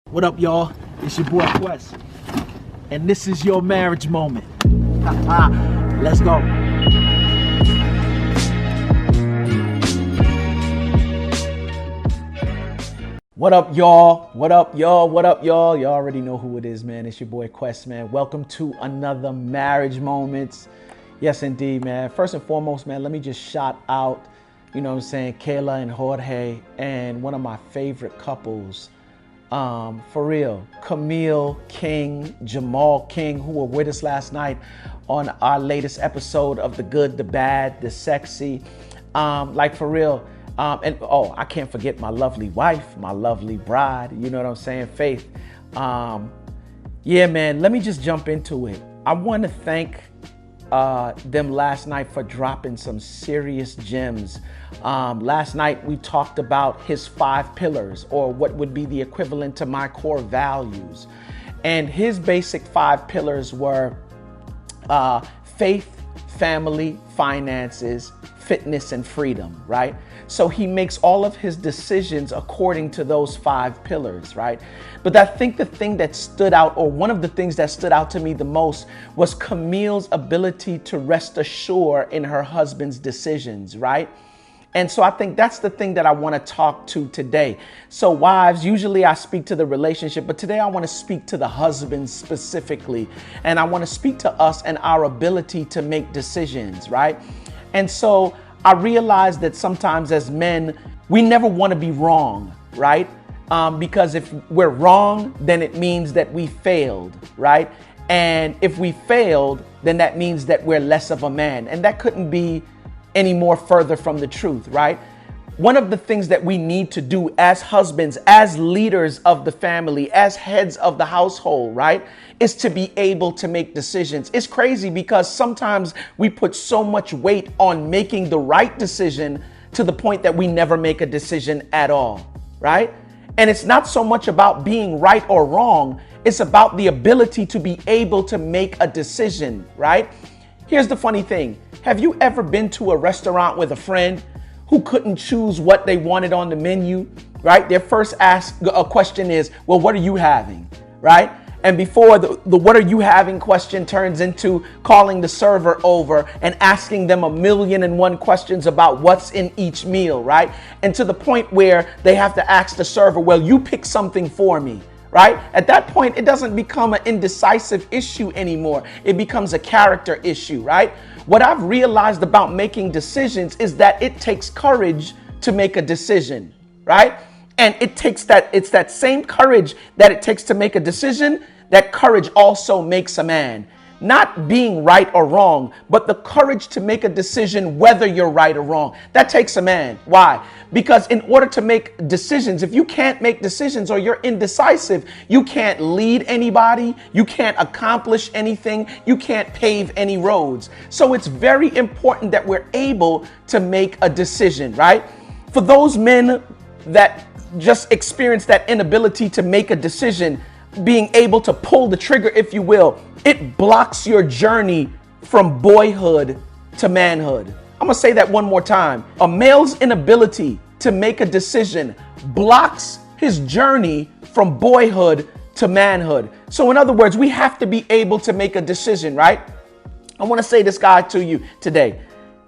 What up, y'all? It's your boy Quest, and this is your marriage moment. Let's go. What up, y'all? What up, y'all? What up, y'all? Y'all already know who it is, man. It's your boy Quest, man. Welcome to another marriage moments. Yes, indeed, man. First and foremost, man, let me just shout out, Kayla and Jorge, and one of my favorite couples, for real, Camille King, Jamal King, who were with us last night on our latest episode of The Good, The Bad, The Sexy. For real. I can't forget my lovely wife, my lovely bride, you know what I'm saying, Faith. Yeah, man, let me just jump into it. I want to thank them last night for dropping some serious gems. Last night we talked about his 5 pillars, or what would be the equivalent to my core values. And his basic 5 pillars were faith, family, finances, fitness, and freedom, right? So he makes all of his decisions according to those 5 pillars, right? But I think the thing that stood out, or one of the things that stood out to me the most, was Camille's ability to rest assured in her husband's decisions, right? And so I think that's the thing that I want to talk to today. So wives, usually I speak to the relationship, but today I want to speak to the husbands specifically. And I want to speak to us and our ability to make decisions, right? And so I realize that sometimes as men, we never want to be wrong, right? Because if we're wrong, then it means that we failed, right? And if we failed, then that means that we're less of a man. And that couldn't be any more further from the truth, right? One of the things that we need to do as husbands, as leaders of the family, as heads of the household, right, is to be able to make decisions. It's crazy because sometimes we put so much weight on making the right decision to the point that we never make a decision at all, right? And it's not so much about being right or wrong. It's about the ability to be able to make a decision, right? Here's the funny thing. Have you ever been to a restaurant with a friend who couldn't choose what they wanted on the menu, right? Their first question is, well, what are you having, right? And before the what are you having question turns into calling the server over and asking them 1,000,001 questions about what's in each meal, right? And to the point where they have to ask the server, well, you pick something for me, right? At that point, it doesn't become an indecisive issue anymore. It becomes a character issue, right? What I've realized about making decisions is that it takes courage to make a decision, right? And it's that same courage that it takes to make a decision, that courage also makes a man. Not being right or wrong, but the courage to make a decision whether you're right or wrong. That takes a man. Why? Because in order to make decisions, if you can't make decisions or you're indecisive, you can't lead anybody, you can't accomplish anything, you can't pave any roads. So it's very important that we're able to make a decision, right? For those men that just experience that inability to make a decision, being able to pull the trigger, if you will, it blocks your journey from boyhood to manhood. I'm gonna say that one more time. A male's inability to make a decision blocks his journey from boyhood to manhood. So in other words, we have to be able to make a decision, right? I want to say this guy to you today.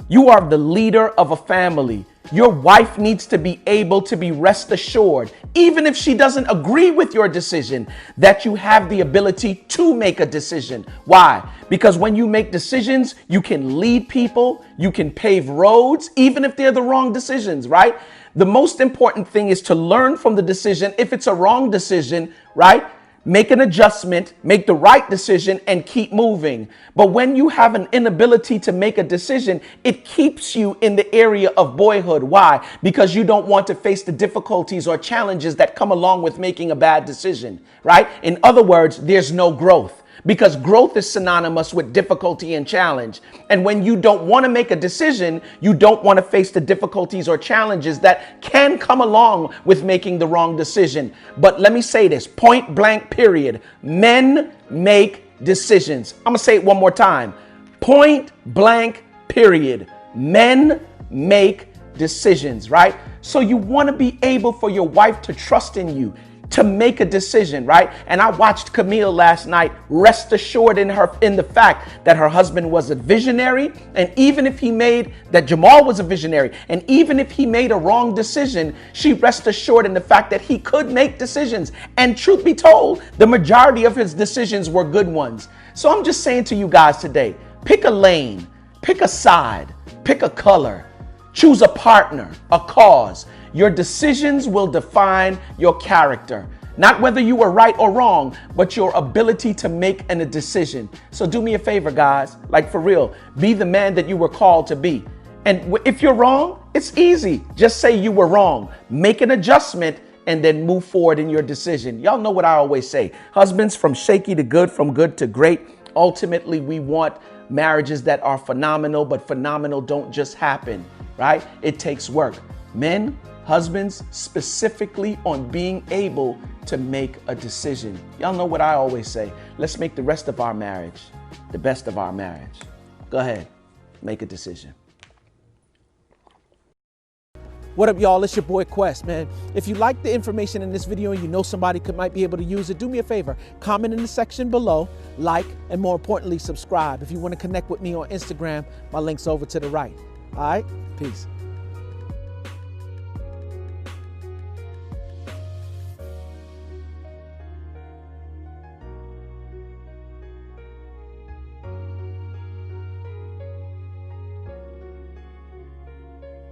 You are the leader of a family. Your wife needs to be able to be rest assured, even if she doesn't agree with your decision, that you have the ability to make a decision. Why? Because when you make decisions, you can lead people, you can pave roads, even if they're the wrong decisions, right? The most important thing is to learn from the decision. If it's a wrong decision, right? Make an adjustment, make the right decision, and keep moving. But when you have an inability to make a decision, it keeps you in the area of boyhood. Why? Because you don't want to face the difficulties or challenges that come along with making a bad decision, right? In other words, there's no growth. Because growth is synonymous with difficulty and challenge. And when you don't want to make a decision, you don't want to face the difficulties or challenges that can come along with making the wrong decision. But let me say this, point blank, period. Men make decisions. I'm going to say it one more time. Point blank, period. Men make decisions, right? So you want to be able for your wife to trust in you. to make a decision, right? And I watched Camille last night rest assured in the fact that her husband was a visionary, and even if he made that Jamal was a visionary, and even if he made a wrong decision, she rest assured in the fact that he could make decisions. And truth be told, the majority of his decisions were good ones. So I'm just saying to you guys today, pick a lane, pick a side, pick a color, choose a partner, a cause. Your decisions will define your character. Not whether you were right or wrong, but your ability to make a decision. So do me a favor, guys, like for real, be the man that you were called to be. And if you're wrong, it's easy. Just say you were wrong, make an adjustment, and then move forward in your decision. Y'all know what I always say. Husbands, from shaky to good, from good to great. Ultimately, we want marriages that are phenomenal, but phenomenal don't just happen, right? It takes work. Men, husbands, specifically on being able to make a decision. Y'all know what I always say. Let's make the rest of our marriage the best of our marriage. Go ahead, make a decision. What up, y'all? It's your boy Quest, man. If you like the information in this video and you know somebody might be able to use it, do me a favor, comment in the section below, like, and more importantly, subscribe. If you want to connect with me on Instagram, my link's over to the right. All right, peace.